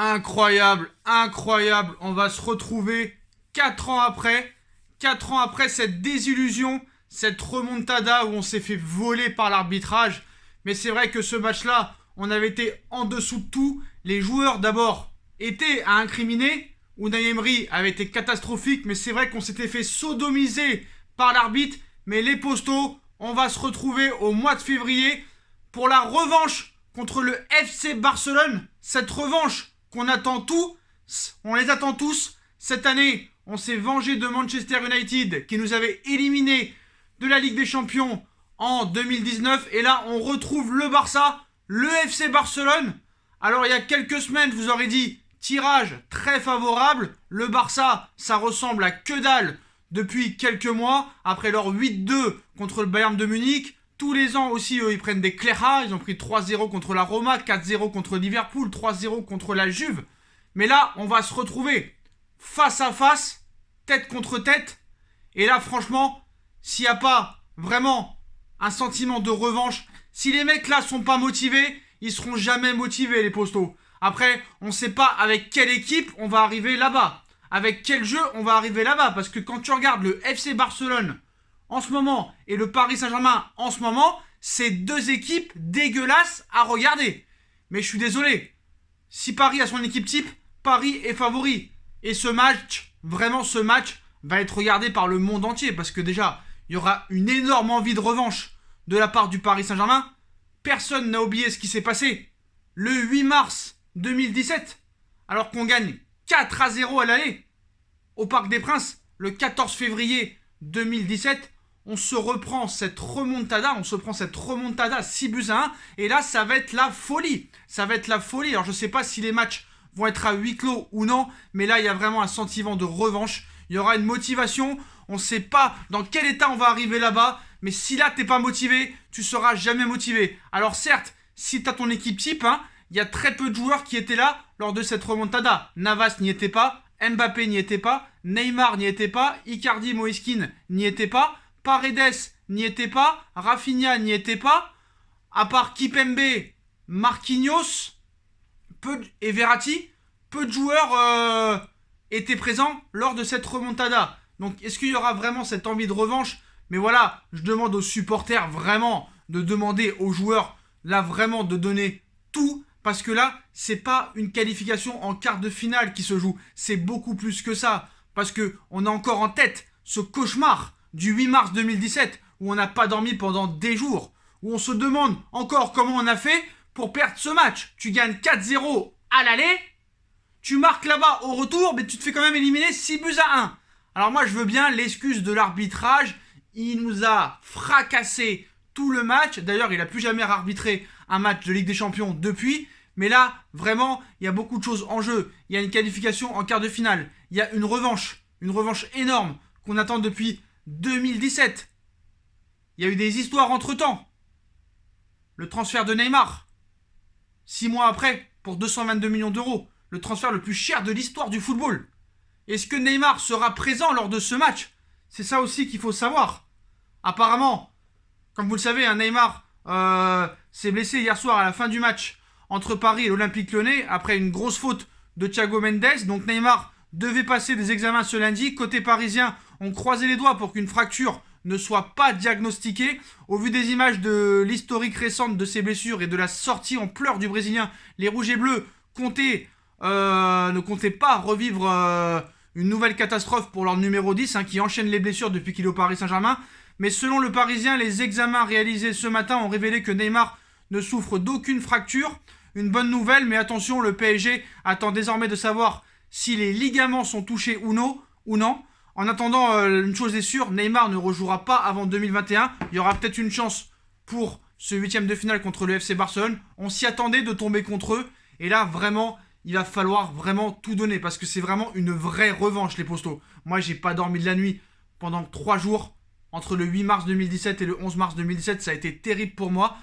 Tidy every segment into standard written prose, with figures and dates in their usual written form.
Incroyable, incroyable. On va se retrouver 4 ans après. 4 ans après cette désillusion, cette remontada où on s'est fait voler par l'arbitrage. Mais c'est vrai que ce match-là, on avait été en dessous de tout. Les joueurs d'abord étaient à incriminer. Unai Emery avait été catastrophique, mais c'est vrai qu'on s'était fait sodomiser par l'arbitre. Mais les postos, on va se retrouver au mois de février pour la revanche contre le FC Barcelone. Cette revanche qu'on attend tous, on les attend tous. Cette année, on s'est vengé de Manchester United qui nous avait éliminés de la Ligue des Champions en 2019. Et là, on retrouve le Barça, le FC Barcelone. Alors, il y a quelques semaines, je vous aurais dit tirage très favorable. Le Barça, ça ressemble à que dalle depuis quelques mois. Après leur 8-2 contre le Bayern de Munich. Tous les ans aussi, eux, ils prennent des clairas. Ils ont pris 3-0 contre la Roma, 4-0 contre Liverpool, 3-0 contre la Juve. Mais là, on va se retrouver face à face, tête contre tête. Et là, franchement, s'il n'y a pas vraiment un sentiment de revanche, si les mecs là sont pas motivés, ils seront jamais motivés, les postos. Après, on ne sait pas avec quelle équipe on va arriver là-bas. Avec quel jeu on va arriver là-bas. Parce que quand tu regardes le FC Barcelone en ce moment et le Paris Saint-Germain en ce moment, c'est deux équipes dégueulasses à regarder. Mais je suis désolé. Si Paris a son équipe type, Paris est favori. Et ce match, vraiment ce match, va être regardé par le monde entier. Parce que déjà, il y aura une énorme envie de revanche de la part du Paris Saint-Germain. Personne n'a oublié ce qui s'est passé le 8 mars 2017. Alors qu'on gagne 4-0 à l'aller au Parc des Princes le 14 février 2017. On se reprend cette remontada, 6-1. Et là, ça va être la folie. Ça va être la folie. Alors, je ne sais pas si les matchs vont être à huis clos ou non. Mais là, il y a vraiment un sentiment de revanche. Il y aura une motivation. On ne sait pas dans quel état on va arriver là-bas. Mais si là, tu n'es pas motivé, tu ne seras jamais motivé. Alors, certes, si tu as ton équipe type, il y a très peu de joueurs qui étaient là lors de cette remontada. Navas n'y était pas. Mbappé n'y était pas. Neymar n'y était pas. Icardi, Moïskine n'y était pas. Paredes n'y était pas, Rafinha n'y était pas, à part Kipembe, Marquinhos et Verratti, peu de joueurs étaient présents lors de cette remontada. Donc est-ce qu'il y aura vraiment cette envie de revanche? Mais voilà, je demande aux supporters vraiment de demander aux joueurs là vraiment de donner tout, parce que là, c'est pas une qualification en quart de finale qui se joue, c'est beaucoup plus que ça, parce qu'on a encore en tête ce cauchemar du 8 mars 2017, où on n'a pas dormi pendant des jours, où on se demande encore comment on a fait pour perdre ce match. Tu gagnes 4-0 à l'aller, tu marques là-bas au retour, mais tu te fais quand même éliminer 6-1. Alors moi, je veux bien l'excuse de l'arbitrage. Il nous a fracassé tout le match. D'ailleurs, il n'a plus jamais arbitré un match de Ligue des Champions depuis. Mais là, vraiment, il y a beaucoup de choses en jeu. Il y a une qualification en quart de finale. Il y a une revanche énorme qu'on attend depuis 2017. Il y a eu des histoires entre-temps. Le transfert de Neymar. 6 mois après, pour 222 millions d'euros. Le transfert le plus cher de l'histoire du football. Est-ce que Neymar sera présent lors de ce match? C'est ça aussi qu'il faut savoir. Apparemment, comme vous le savez, Neymar s'est blessé hier soir à la fin du match entre Paris et l'Olympique Lyonnais après une grosse faute de Thiago Mendes. Donc Neymar devait passer des examens ce lundi. Côté parisien, on croisait les doigts pour qu'une fracture ne soit pas diagnostiquée. Au vu des images de l'historique récente de ses blessures et de la sortie en pleurs du Brésilien, les Rouges et Bleus ne comptaient pas revivre une nouvelle catastrophe pour leur numéro 10 qui enchaîne les blessures depuis qu'il est au Paris Saint-Germain. Mais selon le Parisien, les examens réalisés ce matin ont révélé que Neymar ne souffre d'aucune fracture. Une bonne nouvelle, mais attention, le PSG attend désormais de savoir si les ligaments sont touchés ou non. En attendant, une chose est sûre, Neymar ne rejouera pas avant 2021. Il y aura peut-être une chance pour ce huitième de finale contre le FC Barcelone. On s'y attendait de tomber contre eux. Et là, vraiment, il va falloir vraiment tout donner. Parce que c'est vraiment une vraie revanche, les postos. Moi, j'ai pas dormi de la nuit pendant 3 jours. Entre le 8 mars 2017 et le 11 mars 2017, ça a été terrible pour moi.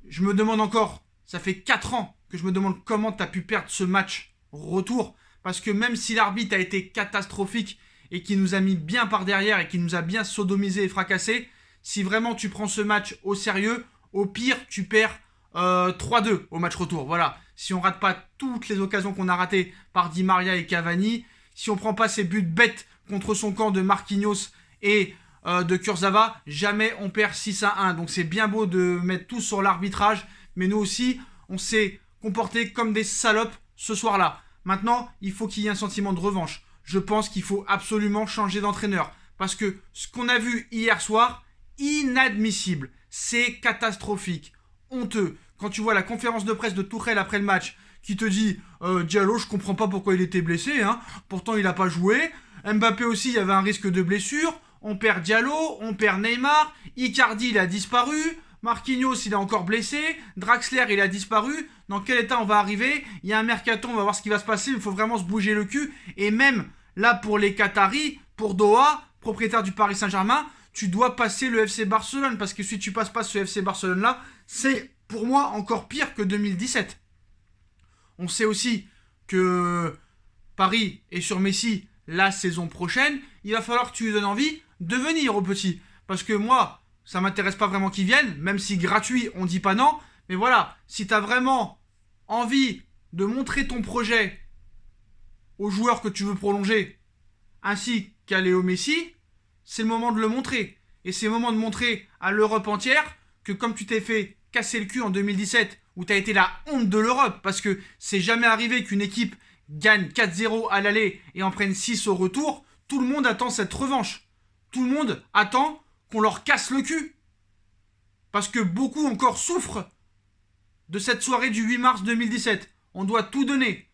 Je me demande encore, ça fait 4 ans que je me demande comment tu as pu perdre ce match retour. Parce que même si l'arbitre a été catastrophique et qui nous a mis bien par derrière et qui nous a bien sodomisé et fracassé, si vraiment tu prends ce match au sérieux, au pire, tu perds 3-2 au match retour. Voilà. si on rate pas toutes les occasions qu'on a ratées par Di Maria et Cavani, si on prend pas ces buts bêtes contre son camp de Marquinhos et de Kurzawa, jamais on perd 6-1. Donc c'est bien beau de mettre tout sur l'arbitrage, mais nous aussi, on s'est comporté comme des salopes ce soir-là. Maintenant, il faut qu'il y ait un sentiment de revanche. Je pense qu'il faut absolument changer d'entraîneur. Parce que ce qu'on a vu hier soir, inadmissible. C'est catastrophique. Honteux. Quand tu vois la conférence de presse de Tuchel après le match, qui te dit Diallo, je comprends pas pourquoi il était blessé. Hein. Pourtant, il n'a pas joué. Mbappé aussi, il y avait un risque de blessure. On perd Diallo, on perd Neymar. Icardi, il a disparu. Marquinhos, il est encore blessé. Draxler, il a disparu. Dans quel état on va arriver? Il y a un mercaton, on va voir ce qui va se passer. Il faut vraiment se bouger le cul. Et même là, pour les Qataris, pour Doha, propriétaire du Paris Saint-Germain, tu dois passer le FC Barcelone. Parce que si tu passes pas ce FC Barcelone-là, c'est pour moi encore pire que 2017. On sait aussi que Paris est sur Messi la saison prochaine. Il va falloir que tu lui donnes envie de venir au petit. Parce que moi, ça m'intéresse pas vraiment qu'il vienne, même si gratuit, on dit pas non. Mais voilà, si tu as vraiment envie de montrer ton projet aux joueurs que tu veux prolonger, ainsi qu'à Léo Messi, c'est le moment de le montrer. Et c'est le moment de montrer à l'Europe entière que comme tu t'es fait casser le cul en 2017, où tu as été la honte de l'Europe, parce que c'est jamais arrivé qu'une équipe gagne 4-0 à l'aller et en prenne 6 au retour, tout le monde attend cette revanche. Tout le monde attend qu'on leur casse le cul. Parce que beaucoup encore souffrent de cette soirée du 8 mars 2017. On doit tout donner.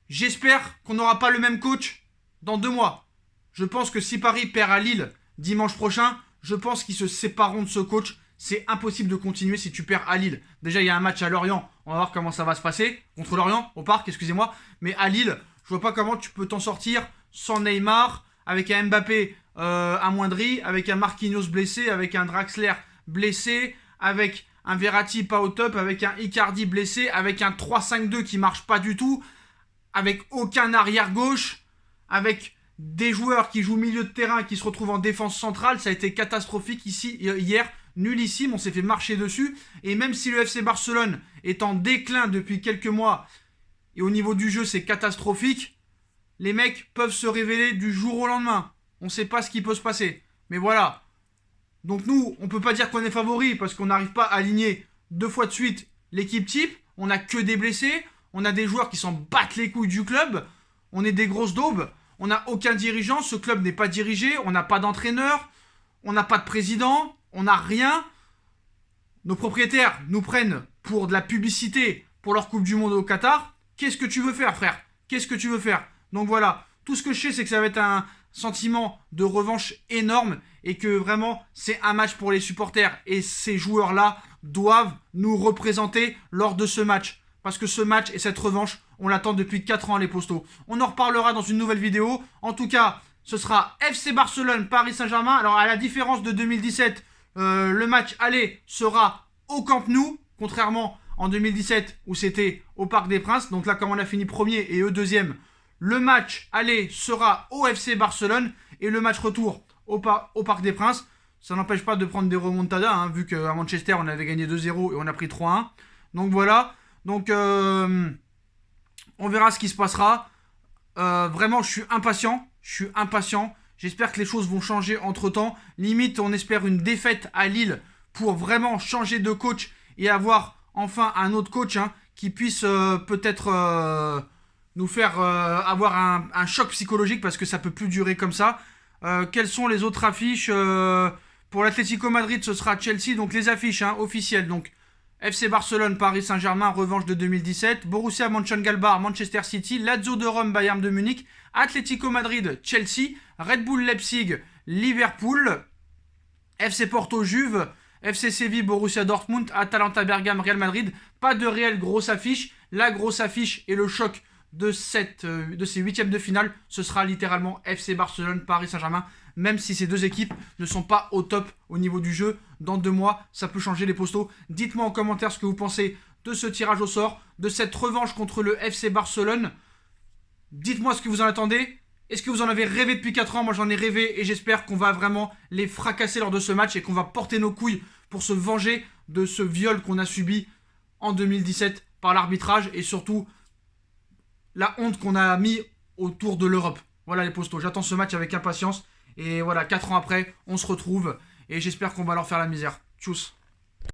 J'espère qu'on n'aura pas le même coach dans 2 mois. Je pense que si Paris perd à Lille dimanche prochain, je pense qu'ils se sépareront de ce coach. C'est impossible de continuer si tu perds à Lille. Déjà, il y a un match à Lorient. On va voir comment ça va se passer. Contre Lorient, au parc, excusez-moi. Mais à Lille, je vois pas comment tu peux t'en sortir sans Neymar, avec un Mbappé amoindri, avec un Marquinhos blessé, avec un Draxler blessé, avec un Verratti pas au top, avec un Icardi blessé, avec un 3-5-2 qui marche pas du tout, avec aucun arrière gauche, avec des joueurs qui jouent milieu de terrain qui se retrouvent en défense centrale. Ça a été catastrophique ici hier, nullissime, on s'est fait marcher dessus. Et même si le FC Barcelone est en déclin depuis quelques mois, et au niveau du jeu c'est catastrophique, les mecs peuvent se révéler du jour au lendemain. On ne sait pas ce qui peut se passer. Mais voilà. Donc nous, on ne peut pas dire qu'on est favori parce qu'on n'arrive pas à aligner 2 fois de suite l'équipe type. On n'a que des blessés. On a des joueurs qui s'en battent les couilles du club. On est des grosses daubes. On n'a aucun dirigeant. Ce club n'est pas dirigé. On n'a pas d'entraîneur. On n'a pas de président. On n'a rien. Nos propriétaires nous prennent pour de la publicité pour leur Coupe du Monde au Qatar. Qu'est-ce que tu veux faire, frère? Qu'est-ce que tu veux faire? Donc voilà. Tout ce que je sais, c'est que ça va être un sentiment de revanche énorme et que vraiment c'est un match pour les supporters et ces joueurs-là doivent nous représenter lors de ce match. Parce que ce match et cette revanche, on l'attend depuis 4 ans les Postos. On en reparlera dans une nouvelle vidéo. En tout cas, ce sera FC Barcelone, Paris Saint-Germain. Alors à la différence de 2017, le match aller sera au Camp Nou, contrairement en 2017 où c'était au Parc des Princes. Donc là, comme on a fini premier et eux deuxième, le match aller sera au FC Barcelone et le match retour au Parc des Princes. Ça n'empêche pas de prendre des remontadas, hein, vu qu'à Manchester, on avait gagné 2-0 et on a pris 3-1. Donc voilà. Donc on verra ce qui se passera. Vraiment, je suis impatient. J'espère que les choses vont changer entre-temps. Limite, on espère une défaite à Lille pour vraiment changer de coach et avoir enfin un autre coach qui puisse peut-être nous faire avoir un choc psychologique parce que ça peut plus durer comme ça. Quelles sont les autres affiches pour l'Atlético Madrid, ce sera Chelsea. Donc les affiches officielles. Donc FC Barcelone, Paris Saint-Germain, revanche de 2017. Borussia Mönchengladbach, Manchester City. Lazio de Rome, Bayern de Munich. Atlético Madrid, Chelsea. Red Bull Leipzig, Liverpool. FC Porto, Juve. FC Séville, Borussia Dortmund. Atalanta Bergame, Real Madrid. Pas de réelle grosse affiche. La grosse affiche et le choc de ces 8e de finale, ce sera littéralement FC Barcelone, Paris Saint-Germain. Même si ces deux équipes ne sont pas au top au niveau du jeu, dans 2 mois, ça peut changer les Postos. Dites-moi en commentaire ce que vous pensez de ce tirage au sort, de cette revanche contre le FC Barcelone. Dites-moi ce que vous en attendez. Est-ce que vous en avez rêvé depuis 4 ans? Moi j'en ai rêvé et j'espère qu'on va vraiment les fracasser lors de ce match et qu'on va porter nos couilles pour se venger de ce viol qu'on a subi en 2017 par l'arbitrage et surtout la honte qu'on a mis autour de l'Europe. Voilà les postos, j'attends ce match avec impatience. Et voilà, 4 ans après, on se retrouve et j'espère qu'on va leur faire la misère. Tchuss.